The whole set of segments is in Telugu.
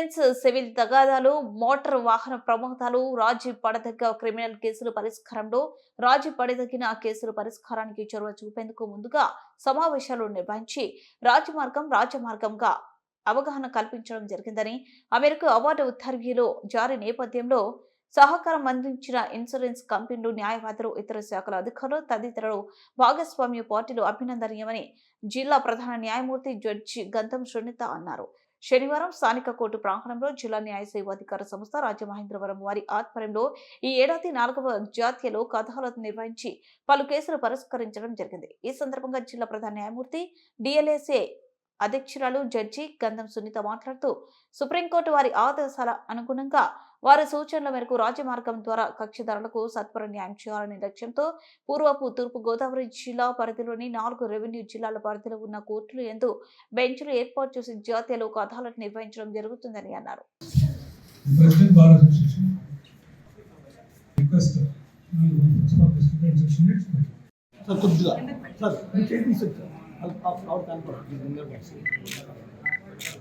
ఇన్సూరెన్స్, సివిల్ తగాదాలు, మోటారు వాహన ప్రమాదాలు, రాజీ పడదగ్గ క్రిమినల్ కేసుల పరిష్కారంలో రాజీ పడదగిన కేసుల పరిష్కారానికి చొరవ చూపేందుకు ముందుగా సమావేశాలు నిర్వహించి రాజమార్గంగా అవగాహన కల్పించడం జరిగిందని, ఆ మేరకు అవార్డు ఉత్తర్వులు జారీ నేపథ్యంలో సహకారం అందించిన ఇన్సూరెన్స్ కంపెనీలు, న్యాయవాదులు, ఇతర శాఖల అధికారులు తదితరులు భాగస్వామ్య పార్టీలు అభినందనీయమని జిల్లా ప్రధాన న్యాయమూర్తి జడ్జి గంధం సునీత అన్నారు. శనివారం స్థానిక కోర్టు ప్రాంగణంలో జిల్లా న్యాయ సేవాధికార సంస్థ రాజమహేంద్రవరం వారి ఆధ్వర్యంలో ఈ ఏడాది 4వ జాతీయ లోక్ అదాలత్ నిర్వహించి పలు కేసులు పరిష్కరించడం జరిగింది. ఈ సందర్భంగా జిల్లా ప్రధాన న్యాయమూర్తి డిఎల్ఏసీ అధ్యక్షురాలు జడ్జి గంధం సునీత మాట్లాడుతూ, సుప్రీంకోర్టు వారి ఆదేశాల అనుగుణంగా వారి సూచనల మేరకు రాజమార్గం ద్వారా కక్షిదారులకు సత్వర న్యాయం చేయాలనే లక్ష్యంతో తూర్పు గోదావరి జిల్లా పరిధిలోని 4 రెవెన్యూ జిల్లాల పరిధిలో ఉన్న కోర్టులు యందు బెంచ్లు ఏర్పాటు చేసి జాతీయ లోక్ అదాలత్ నిర్వహించడం జరుగుతుందని అన్నారు.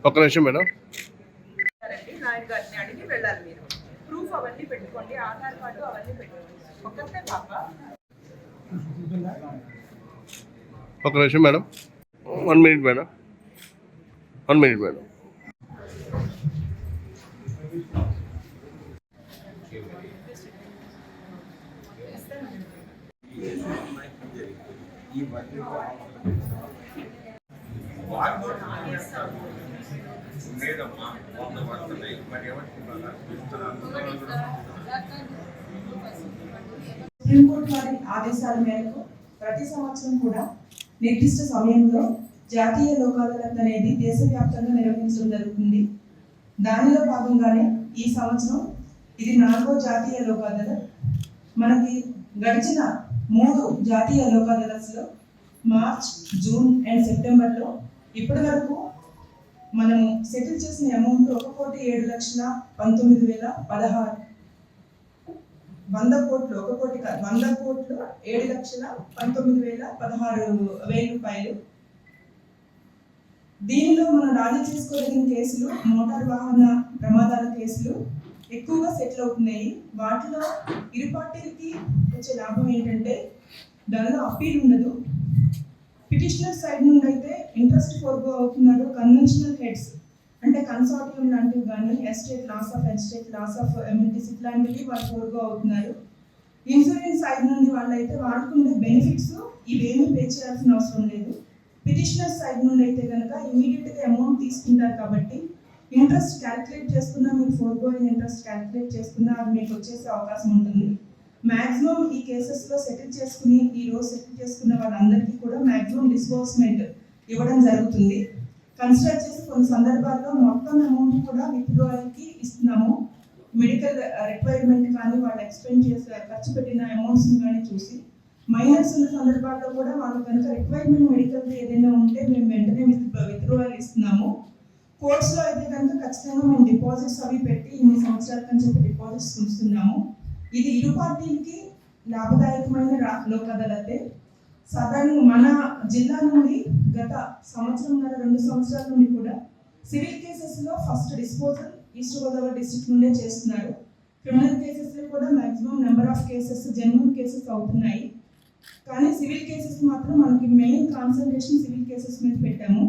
ఒక నిమిషం మేడం. నాయుడు గారిని అడిగి వెళ్ళాలి. మీరు ప్రూఫ్ అవన్నీ పెట్టుకోండి, ఆధార్ కార్డు అవన్నీ పెట్టుకోండి. ఒక్కతే పాప. ఒక నిమిషం madam. 1 minute madam. 1 minute madam. Supreme court వారి ఆదేశాల మేరకు ప్రతి సంవత్సరం కూడా నిర్దిష్ట సమయంలో జాతీయ లోక్ అదాలత్ అనేది దేశవ్యాప్తంగా నిర్వహించడం జరుగుతుంది. దానిలో భాగంగానే ఈ సంవత్సరం ఇది 4వ జాతీయ లోక్ అదాలత్. మనకి గడిచిన 3 జాతీయ లోక్ అదాలత్స్లో మార్చ్, జూన్ అండ్ సెప్టెంబర్లో ఇప్పటి వరకు మనం సెటిల్ చేసిన అమౌంట్ 1,07,19,016. 100 కోట్లు 7,19,016 రూపాయలు. దీనిలో మనం రాజీ చేసుకోదగిన కేసులు మోటార్ వాహన ప్రమాదాల కేసులు ఎక్కువగా సెటిల్ అవుతున్నాయి. వాటిలో ఇరు పార్టీలకి వచ్చే లాభం ఏంటంటే దానిలో అప్పీల్ ఉండదు. పిటిషనర్ సైడ్ నుండి అయితే ఇంట్రెస్ట్ ఫోర్గో అవుతున్నారు. కన్వెన్షనల్ హెడ్స్ అంటే కన్సార్టియం లాంటివి కానీ ఎస్టేట్ లాస్ ఆఫ్ ఎమ్యూనిటీస్ ఇట్లాంటివి వాళ్ళు ఫోర్గో అవుతున్నారు. ఇన్సూరెన్స్ సైడ్ నుండి వాళ్ళైతే వాళ్ళకుండే బెనిఫిట్స్ ఇవేమీ పే చేయాల్సిన అవసరం లేదు. పిటిషనర్ సైడ్ నుండి అయితే కనుక ఇమీడియట్గా అమౌంట్ తీసుకుంటారు కాబట్టి ఇంట్రెస్ట్ క్యాలిక్యులేట్ చేసుకున్నా, మీరు ఫోర్గో అయిన ఇంట్రెస్ట్ క్యాలిక్యులేట్ చేసుకున్నా అది మీకు వచ్చేసే అవకాశం ఉంటుంది. మ్యాక్సిమం ఈ కేసెస్లో సెటిల్ చేసుకున్న వాళ్ళందరికీ కూడా మ్యాక్సిమం డిస్బర్స్మెంట్ ఇవ్వడం జరుగుతుంది. కన్సిడర్ చేసి కొన్ని సందర్భాల్లో మొత్తం అమౌంట్ కూడా విత్డ్రాయల్కి ఇస్తున్నాము. మెడికల్ రిక్వైర్మెంట్ కానీ వాళ్ళు ఎక్స్పెండ్ చేసే ఖర్చు పెట్టిన అమౌంట్స్ని కానీ చూసి మైనర్స్ ఉన్న సందర్భాల్లో కూడా వాళ్ళు కనుక రిక్వైర్మెంట్ మెడికల్ ఏదైనా ఉంటే మేము వెంటనే విత్డ్రాయల్ ఇస్తున్నాము. కోర్ట్స్లో అయితే కనుక ఖచ్చితంగా మేము డిపాజిట్స్ అవి పెట్టి ఇన్ని సంవత్సరాలకు అని చెప్పి డిపాజిట్స్ ఉంచుతున్నాము. ఇది ఇరు పార్టీలకి లాభదాయకమైన లోక్ అదాలతే. సాధారణంగా మన జిల్లా నుండి గత 2 సంవత్సరాల నుండి కూడా సివిల్ కేసెస్లో first disposal east Godavari district నుండే చేస్తున్నారు. క్రిమినల్ కేసెస్లో కూడా maximum number of cases genuine cases అవుతున్నాయి. కానీ సివిల్ కేసెస్ మాత్రం మనకి మెయిన్ కాన్సన్ట్రేషన్ సివిల్ కేసెస్ మీద పెట్టాము.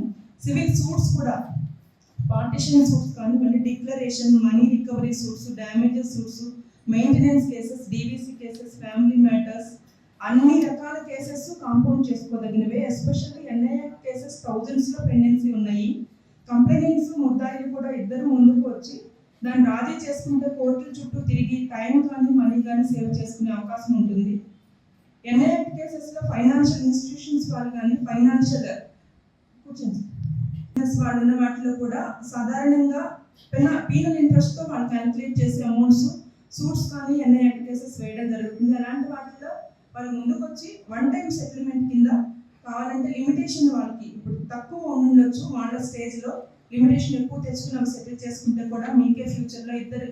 సివిల్ సూట్స్ కూడా పార్టిషన్ సూట్స్ కానీ మళ్ళీ declaration, money recovery suits, damages suits, maintenance cases, DVC cases, family matters అన్ని రకాల కేసెస్ కాంపౌండ్ చేసుకోదగినవే. ఎస్పెషల్లీ ఎన్ఐఏ కేసెస్ థౌజండ్స్లో పెండెన్సీ ఉన్నాయి. కంప్లైంట్స్ ముద్దాయిలు కూడా ఇద్దరు ముందుకు వచ్చి దాన్ని రాజీ చేసుకుంటే కోర్టుల చుట్టూ తిరిగి టైం కానీ మనీ కానీ సేవ్ చేసుకునే అవకాశం ఉంటుంది. ఎన్ఐఏ కేసెస్లో ఫైనాన్షియల్ ఇన్స్టిట్యూషన్స్ వాళ్ళు కానీ ఫైనాన్షియల్ వాళ్ళు ఉన్న వాటిలో కూడా సాధారణంగా పీనల్ ఇంట్రెస్ట్తో వాళ్ళు క్యాలిక్యులేట్ చేసే అమౌంట్స్ సూట్స్ కానీ ఎన్ఐఏ కేసెస్ వేయడం జరుగుతుంది. అలాంటి వాటిలో వాళ్ళు ముందుకు వచ్చి 1 time సెటిల్మెంట్ కింద కావాలంటే లిమిటేషన్ వాళ్ళకి ఇప్పుడు తక్కువ ఉండొచ్చు, వాళ్ళ స్టేజ్లో లిమిటేషన్ ఎక్కువ తెచ్చుకుని అవి సెటిల్ చేసుకుంటే కూడా మీకే ఫ్యూచర్లో ఇద్దరు